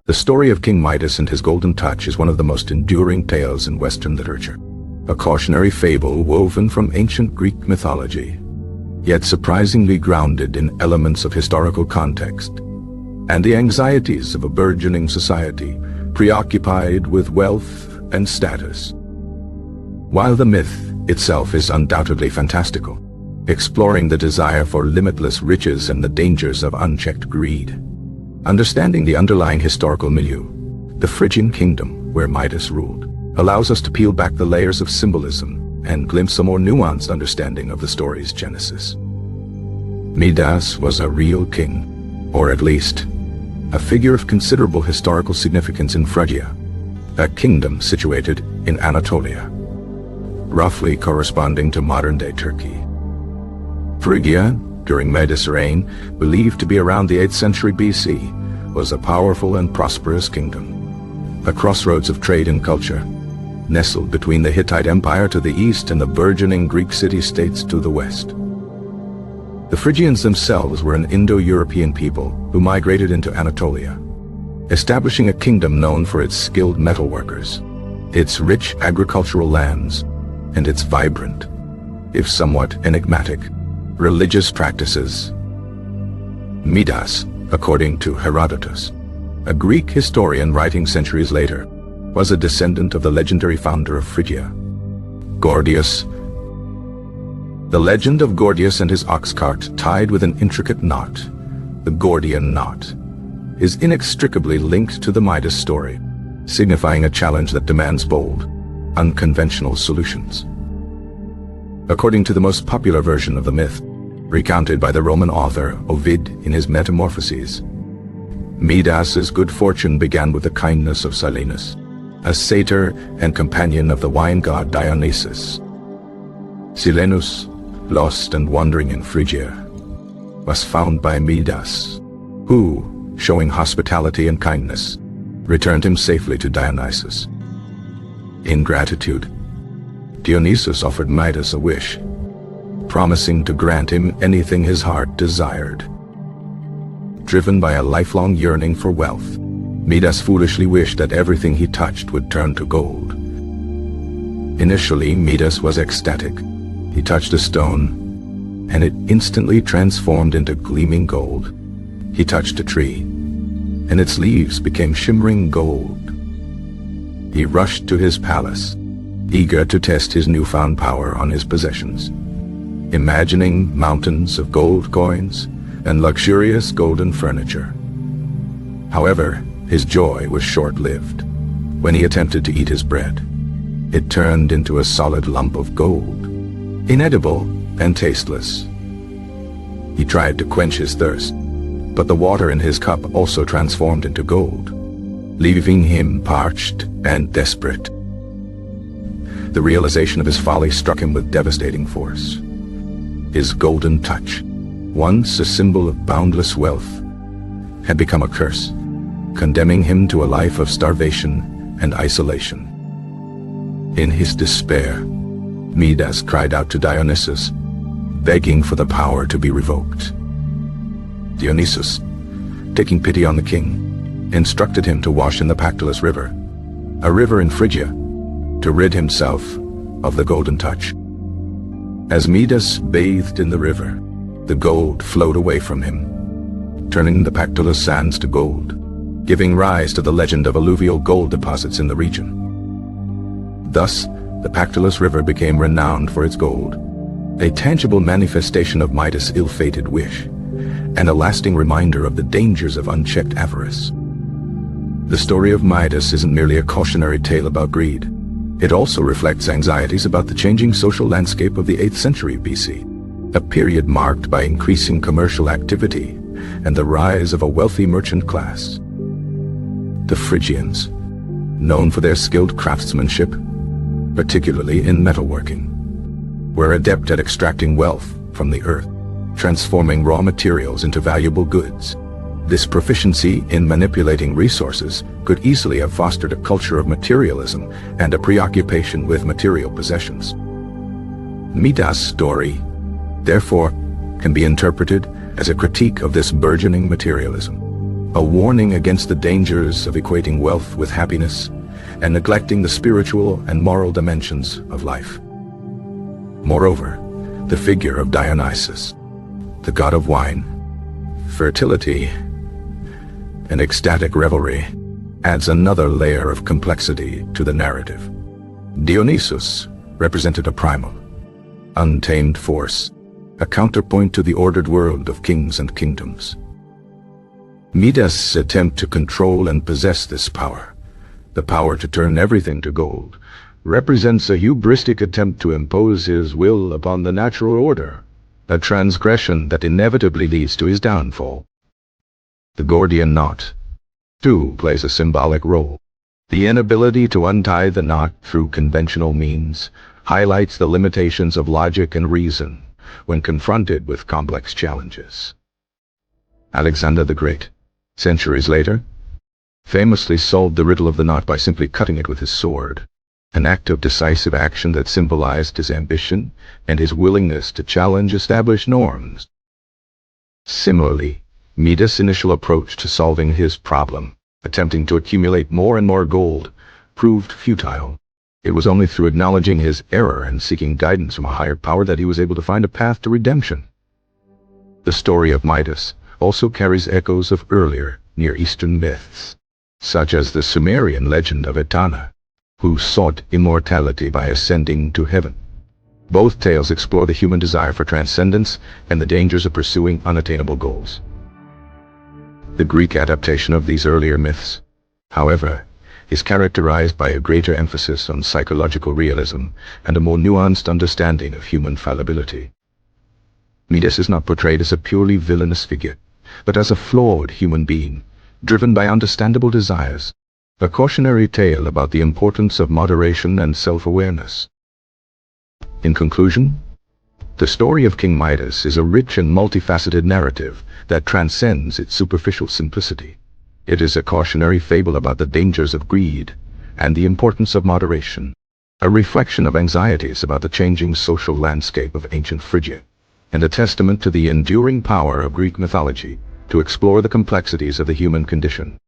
The story of King Midas and his golden touch is one of the most enduring tales in Western literature. A cautionary fable woven from ancient Greek mythology, yet surprisingly grounded in elements of historical context and the anxieties of a burgeoning society preoccupied with wealth and status. While the myth itself is undoubtedly fantastical, exploring the desire for limitless riches and the dangers of unchecked greed, understanding the underlying historical milieu, the Phrygian kingdom where Midas ruled, allows us to peel back the layers of symbolism and glimpse a more nuanced understanding of the story's genesis. Midas was a real king, or at least, a figure of considerable historical significance in Phrygia, a kingdom situated in Anatolia, roughly corresponding to modern-day Turkey. Phrygia, during Midas' reign, believed to be around the 8th century BC, was a powerful and prosperous kingdom, a crossroads of trade and culture, nestled between the Hittite Empire to the east and the burgeoning Greek city-states to the west. The Phrygians themselves were an Indo-European people who migrated into Anatolia, establishing a kingdom known for its skilled metalworkers, its rich agricultural lands, and its vibrant, if somewhat enigmatic, religious practices. Midas, according to Herodotus, a Greek historian writing centuries later, was a descendant of the legendary founder of Phrygia, Gordius. The legend of Gordius and his ox cart tied with an intricate knot, the Gordian knot, is inextricably linked to the Midas story, signifying a challenge that demands bold, unconventional solutions. According to the most popular version of the myth, recounted by the Roman author Ovid in his Metamorphoses, Midas's good fortune began with the kindness of Silenus, a satyr and companion of the wine god Dionysus. Silenus, lost and wandering in Phrygia, was found by Midas, who, showing hospitality and kindness, returned him safely to Dionysus. In gratitude, Dionysus offered Midas a wish, promising to grant him anything his heart desired. Driven by a lifelong yearning for wealth, Midas foolishly wished that everything he touched would turn to gold. Initially, Midas was ecstatic. He touched a stone, and it instantly transformed into gleaming gold. He touched a tree, and its leaves became shimmering gold. He rushed to his palace, eager to test his newfound power on his possessions, imagining mountains of gold coins and luxurious golden furniture. However, his joy was short-lived. When he attempted to eat his bread, it turned into a solid lump of gold, inedible and tasteless. He tried to quench his thirst, but the water in his cup also transformed into gold, leaving him parched and desperate. The realization of his folly struck him with devastating force. His golden touch, once a symbol of boundless wealth, had become a curse, condemning him to a life of starvation and isolation. In his despair, Midas cried out to Dionysus, begging for the power to be revoked. Dionysus, taking pity on the king, instructed him to wash in the Pactolus River, a river in Phrygia, to rid himself of the golden touch. As Midas bathed in the river, the gold flowed away from him, turning the Pactolus sands to gold, giving rise to the legend of alluvial gold deposits in the region. Thus, the Pactolus River became renowned for its gold, a tangible manifestation of Midas' ill-fated wish, and a lasting reminder of the dangers of unchecked avarice. The story of Midas isn't merely a cautionary tale about greed. It also reflects anxieties about the changing social landscape of the 8th century BC, a period marked by increasing commercial activity and the rise of a wealthy merchant class. The Phrygians, known for their skilled craftsmanship, particularly in metalworking, were adept at extracting wealth from the earth, transforming raw materials into valuable goods. This proficiency in manipulating resources could easily have fostered a culture of materialism and a preoccupation with material possessions. Midas' story, therefore, can be interpreted as a critique of this burgeoning materialism, a warning against the dangers of equating wealth with happiness and neglecting the spiritual and moral dimensions of life. Moreover, the figure of Dionysus, the god of wine, fertility, and ecstatic revelry, adds another layer of complexity to the narrative. Dionysus represented a primal, untamed force, a counterpoint to the ordered world of kings and kingdoms. Midas' attempt to control and possess this power, the power to turn everything to gold, represents a hubristic attempt to impose his will upon the natural order, a transgression that inevitably leads to his downfall. The Gordian knot, too, plays a symbolic role. The inability to untie the knot through conventional means highlights the limitations of logic and reason when confronted with complex challenges. Alexander the Great, centuries later, famously solved the riddle of the knot by simply cutting it with his sword, an act of decisive action that symbolized his ambition and his willingness to challenge established norms. Similarly, Midas' initial approach to solving his problem, attempting to accumulate more and more gold, proved futile. It was only through acknowledging his error and seeking guidance from a higher power that he was able to find a path to redemption. The story of Midas also carries echoes of earlier Near Eastern myths, such as the Sumerian legend of Etana, who sought immortality by ascending to heaven. Both tales explore the human desire for transcendence and the dangers of pursuing unattainable goals. The Greek adaptation of these earlier myths, however, is characterized by a greater emphasis on psychological realism and a more nuanced understanding of human fallibility. Midas is not portrayed as a purely villainous figure, but as a flawed human being, driven by understandable desires, a cautionary tale about the importance of moderation and self-awareness. In conclusion, the story of King Midas is a rich and multifaceted narrative that transcends its superficial simplicity. It is a cautionary fable about the dangers of greed and the importance of moderation, a reflection of anxieties about the changing social landscape of ancient Phrygia, and a testament to the enduring power of Greek mythology to explore the complexities of the human condition.